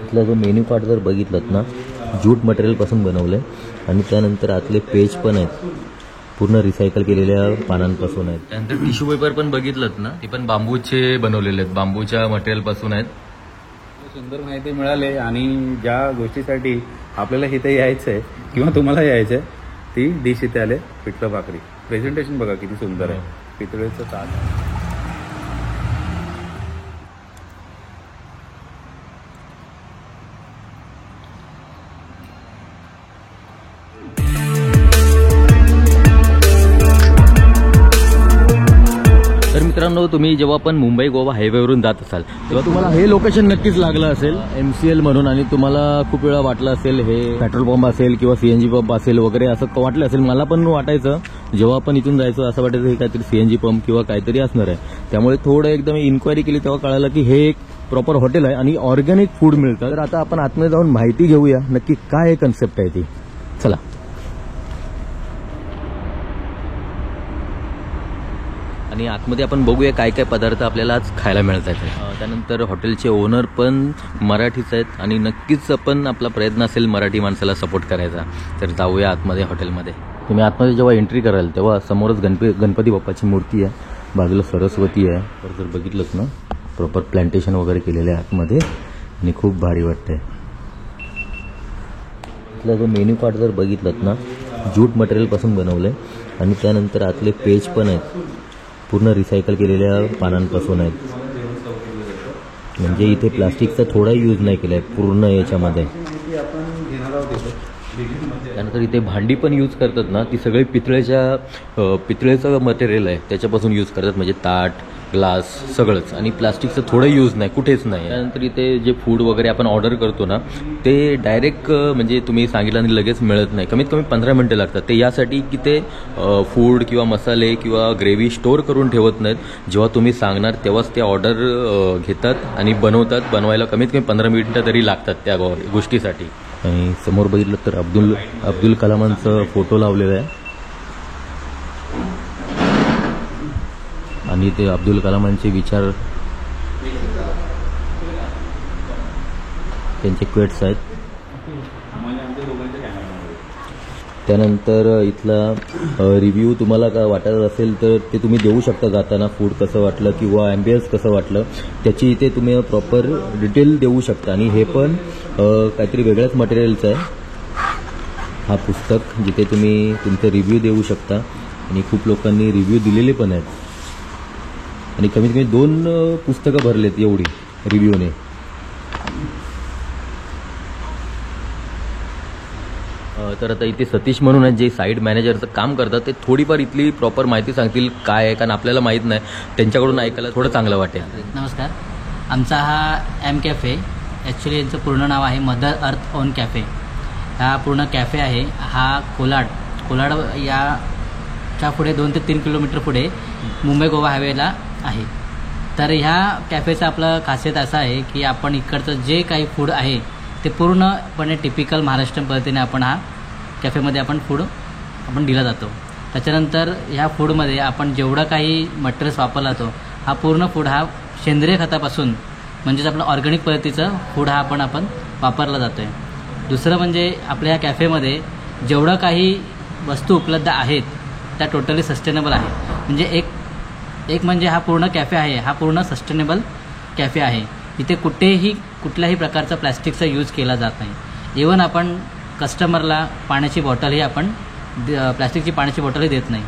इथला जो menu card जर बघितलं ना, ज्यूट मटेरियलपासून बनवलं आहे आणि त्यानंतर आतले पेज पण आहेत पूर्ण रिसायकल केलेल्या पानांपासून आहेत. त्यानंतर टिश्यू पेपर पण बघितलं ना, ते पण बांबूचे बनवलेले आहेत, बांबूच्या मटेरियलपासून आहेत. सुंदर माहिती मिळाली आणि ज्या गोष्टीसाठी आपल्याला इथे यायचं आहे किंवा तुम्हाला यायचं आहे ती डिश इथे आले. पिठलं भाकरी प्रेझेंटेशन बघा किती सुंदर आहे. पितळेचं ताट. तर मित्रांनो, तुम्ही जेव्हा पण मुंबई गोवा हायवेवरून जात असाल तेव्हा तुम्हाला हे लोकेशन नक्कीच लागलं असेल, MCL म्हणून. आणि तुम्हाला खूप वेळा वाटलं असेल हे पेट्रोल पंप असेल किंवा CNG पंप असेल वगैरे असं वाटलं असेल. मला पण वाटायचं जेव्हा आपण इथून जायचं असं वाटायचं हे काहीतरी CNG पंप किंवा काहीतरी असणार आहे. त्यामुळे थोडं एकदम इन्क्वायरी केली तेव्हा कळालं की हे एक प्रॉपर हॉटेल आहे आणि ऑर्गॅनिक फूड मिळतं. तर आता आपण आतमध्ये जाऊन माहिती घेऊया नक्की काय कन्सेप्ट आहे ती. चला. आणि आतमध्ये आपण बघूया काय काय पदार्थ आपल्याला आज खायला मिळत आहेत. त्यानंतर हॉटेलचे ओनर पण मराठीच आहेत आणि नक्कीच आपण आपला प्रयत्न असेल मराठी माणसाला सपोर्ट करायचा. तर जाऊया आतमध्ये हॉटेलमध्ये. तुम्ही आतमध्ये जेव्हा एंट्री कराल तेव्हा समोरच गणपती बाप्पाची मूर्ती आहे, बाजूला सरस्वती आहे. तर जर बघितलंच ना, प्रॉपर प्लांटेशन वगैरे केलेलं आहे आतमध्ये आणि खूप भारी वाटतंय. इथला जो मेन्यू कार्ड जर बघितलं ना, ज्यूट मटेरियलपासून बनवलं आहे आणि त्यानंतर आतले पेज पण आहेत पूर्ण रिसायकल केलेल्या पानांपासून आहेत. म्हणजे इथे प्लास्टिकचा थोडा यूज नाही केला आहे पूर्ण याच्यामध्ये. त्यानंतर इथे भांडी पण यूज करतात ना, ती सगळी पितळेचं मटेरियल आहे त्याच्यापासून यूज करतात. म्हणजे ताट, ग्लास सगळंच. आणि प्लास्टिकचं थोडं यूज नाही, कुठेच नाही. त्यानंतर इथे जे फूड वगैरे आपण ऑर्डर करतो ना, ते डायरेक्ट म्हणजे तुम्ही सांगितलं आणि लगेच मिळत नाही. कमीत कमी 15 मिनटं लागतात. ते यासाठी की ते फूड किंवा मसाले किंवा ग्रेव्ही स्टोअर करून ठेवत नाहीत. जेव्हा तुम्ही सांगणार तेव्हाच ते ऑर्डर घेतात आणि बनवतात. बनवायला कमीत कमी 15 मिनटं तरी लागतात त्या गोष्टीसाठी. आणि समोर बघितलं तर अब्दुल कलामांचा फोटो लावलेला आहे आणि ते अब्दुल कलामांचे विचार, त्यांचे क्वेट्स आहेत. त्यानंतर इथला रिव्ह्यू तुम्हाला काय वाटत असेल तर ते तुम्ही देऊ शकता जाताना. फूड कसं वाटलं किंवा ॲम्बियन्स कसं वाटलं त्याची इथे तुम्ही प्रॉपर डिटेल देऊ शकता. आणि हे पण काहीतरी वेगळ्याच मटेरियलचं आहे हा पुस्तक, जिथे तुम्ही तुमचे रिव्ह्यू देऊ शकता. आणि खूप लोकांनी रिव्ह्यू दिलेले पण आहेत आणि कमीत कमी 2 पुस्तकं भरलेत एवढी रिव्ह्यूने. तर आता इथे सतीश म्हणून आहेत जे साईड मॅनेजरचं काम करतात. ते थोडीफार इथली प्रॉपर माहिती सांगतील काय आहे, कारण आपल्याला माहीत नाही. त्यांच्याकडून ऐकायला थोडं चांगलं वाटेल. नमस्कार. आमचा हा M कॅफे, ॲक्च्युली यांचं पूर्ण नाव आहे मदर अर्थ ओन कॅफे. हा पूर्ण कॅफे आहे हा कोलाड याच्या पुढे 2 ते 3 किलोमीटर पुढे मुंबई गोवा हायवेला आहे. तर ह्या कॅफेचं आपलं खासियत असं आहे की आपण इकडचं जे काही फूड आहे ते पूर्णपणे टिपिकल महाराष्ट्रीयन पद्धतीने आपण हा कॅफेमध्ये आपण फूड दिला जातो. त्याच्यानंतर ह्या फूडमध्ये आपण जेवढं काही मटेरियल्स वापरला जातो हा पूर्ण फूड हा सेंद्रिय खतापासून म्हणजेच आपलं ऑर्गॅनिक पद्धतीचं फूड हा आपण वापरला जातो आहे. दुसरं म्हणजे आपल्या ह्या कॅफेमध्ये जेवढं काही वस्तू उपलब्ध आहेत त्या टोटली सस्टेनेबल आहे. म्हणजे एक म्हणजे हा पूर्ण कॅफे आहे हा पूर्ण सस्टेनेबल कॅफे आहे. इथे कुठल्याही प्रकारचा प्लॅस्टिकचा यूज केला जात नाही. इवन आपण कस्टमरला पाण्याची बॉटलही आपण प्लॅस्टिकची पाण्याची बॉटलही देत नाही.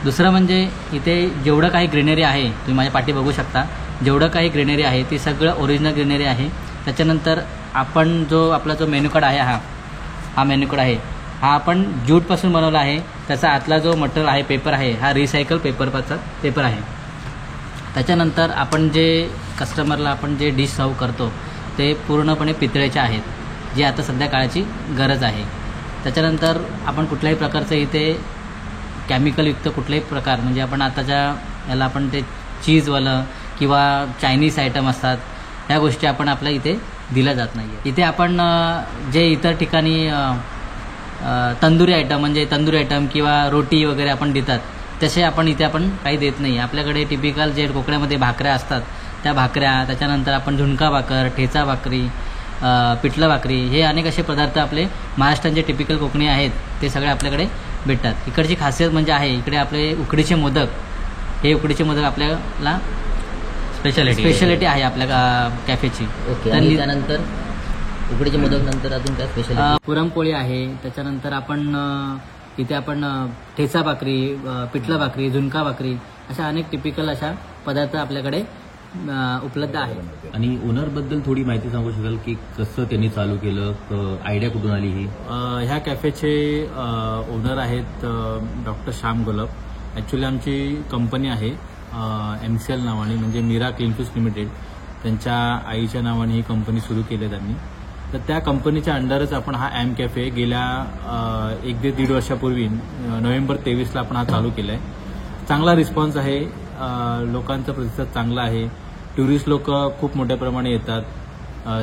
दुसरं म्हणजे इथे जेवढं काही ग्रीनरी आहे तुम्ही माझ्या पाठी बघू शकता, जेवढं काही ग्रीनरी आहे ती सगळं ओरिजिनल ग्रीनरी आहे. त्याच्यानंतर आपण आपला जो मेन्यू कार्ड आहे हा मेन्यू कार्ड आहे हा आपण ज्यूटपासून बनवला आहे. त्याचा आतला जो मटेरियल आहे पेपर आहे हा रिसायकल पेपर आहे. त्याच्यानंतर आपण जे कस्टमरला आपण जे डिश सर्व करतो ते पूर्णपणे पितळेचे आहेत, जे आता सध्या काळाची गरज आहे. त्याच्यानंतर आपण कुठल्याही प्रकारचं इथे केमिकलयुक्त कुठलाही प्रकार म्हणजे आपण आताच्या याला आपण ते चीजवालं किंवा चायनीज आयटम असतात ह्या गोष्टी आपण आपल्या इथे दिल्या जात नाही. इथे आपण जे इतर ठिकाणी तंदुरी आयटम किंवा रोटी वगैरे आपण देतात तसे आपण इथे काही देत नाही. आपल्याकडे टिपिकल जे कोकणामध्ये भाकऱ्या असतात त्या भाकऱ्या, त्याच्यानंतर आपण झुणका भाकर, ठेचा भाकरी, पिठलं भाकरी, हे अनेक असे पदार्थ आपले महाराष्ट्राचे टिपिकल कोकणी आहेत ते सगळे आपल्याकडे भेटतात. इकडची खासियत म्हणजे आहे इकडे आपले उकडीचे मोदक, हे उकडीचे मोदक आपल्याला स्पेशालिटी आहे आपल्या कॅफेची. ओके. आणि त्यानंतर उकडीचे मोदक नंतर अजून काय स्पेशल? पुरणपोळी आहे. त्याच्यानंतर इथे आपण ठेचा भाकरी, पिठलं भाकरी, झुणका भाकरी अशा अनेक टिपिकल अशा पदार्थ आपल्याकडे उपलब्ध आहेत. आणि ओनर बद्दल थोडी माहिती सांगू शकाल की कसं त्यांनी चालू केलं, आयडिया कुठून आली ही? ह्या कॅफेचे ओनर आहेत डॉक्टर श्याम गुलाब. ॲक्च्युली आमची कंपनी आहे MCL नावाने, म्हणजे मीरा क्लीनफिश लिमिटेड. त्यांच्या आईच्या नावाने ही कंपनी सुरू केली आहे त्यांनी. तर त्या कंपनीच्या अंडरच आपण हा एम कॅफे गेल्या 1 ते 1.5 वर्षापूर्वी नोव्हेंबर 23ला आपण हा चालू केला आहे. चांगला रिस्पॉन्स आहे, लोकांचा प्रतिसाद चांगला आहे. टुरिस्ट लोक खूप मोठ्या प्रमाणे येतात,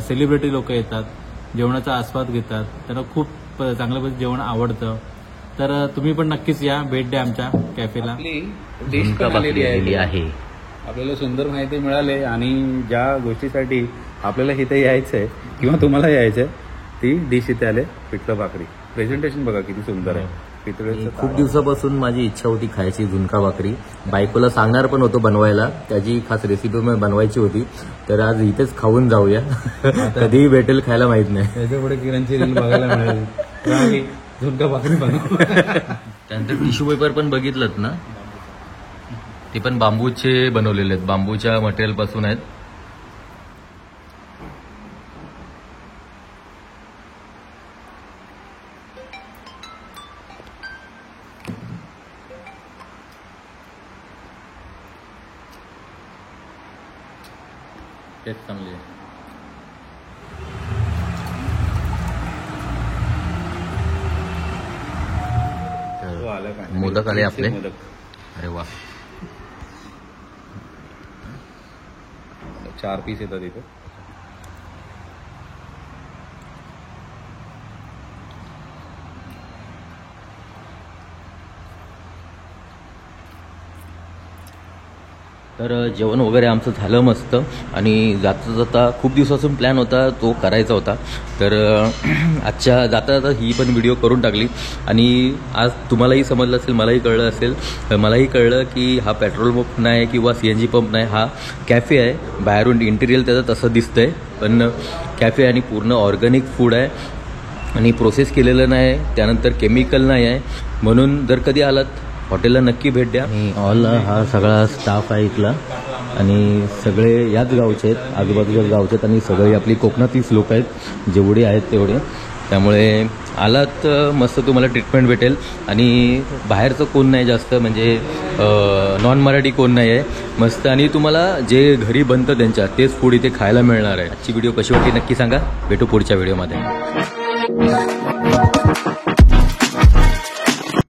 सेलिब्रिटी लोक येतात, जेवणाचा आस्वाद घेतात, त्यांना खूप चांगल्या पद्धतीचं जेवण आवडतं. तर तुम्ही पण नक्कीच या, भेट द्या आमच्या कॅफेला. आपली डिश पण आलेली आहे. आपल्याला सुंदर माहिती मिळाली आणि ज्या गोष्टीसाठी आपल्याला इथे यायचंय किंवा तुम्हाला यायचंय ती डिश इथे आले, पिठलं भाकरी. प्रेझेंटेशन बघा किती सुंदर आहे. पितळेचं खूप दिवसापासून माझी इच्छा होती खायची झुणका भाकरी. बायकोला सांगणार पण होतो बनवायला, त्याची खास रेसिपी बनवायची होती. तर आज इथेच खाऊन जाऊया. कधीही भेटेल खायला माहित नाही. त्याच्या पुढे किरणची रील बघायला मिळेल. झुणका भाकरी बनव. त्यानंतर टिश्यू पेपर पण बघितलं ना, ते पण बांबूचे बनवलेले आहेत, बांबूच्या मटेरियल पासून आहेत. टेस्ट चांगली आहे. मोदक आले आपले. अरे वा, 4 पीस येतात इथे. तर जेवण वगैरे आमचं झालं मस्त. आणि जाता जाता खूप दिवसापासून प्लॅन होता तो करायचा होता. तर आजच्या जाता जाता ही पण व्हिडिओ करून टाकली. आणि आज तुम्हालाही समजलं असेल, मलाही कळलं असेल, मलाही कळलं की हा पेट्रोल पंप नाही किंवा CNG पंप नाही, हा कॅफे आहे. बाहेरून इंटिरियर त्याचं तसं दिसतंय, पण कॅफे आणि पूर्ण ऑर्गॅनिक फूड आहे आणि प्रोसेस केलेलं नाही, त्यानंतर केमिकल नाही आहे. म्हणून जर कधी आलात हॉटेलला नक्की भेट द्या. आणि ऑल हा सगळा स्टाफ आहे इथला आणि सगळे याच गावचे आहेत, आजूबाजूच्याच गावचे आहेत आणि सगळे आपली कोकणातलीच लोक आहेत, जेवढे आहेत तेवढे. त्यामुळे आलात मस्त तुम्हाला ट्रीटमेंट भेटेल. आणि बाहेरचं कोण नाही जास्त, म्हणजे नॉन मराठी कोण नाही आहे, मस्त. आणि तुम्हाला जे घरी बनतं त्यांच्या तेच फूड इथे खायला मिळणार आहे. आजची व्हिडिओ कशी वाटली नक्की सांगा. भेटू पुढच्या व्हिडिओमध्ये.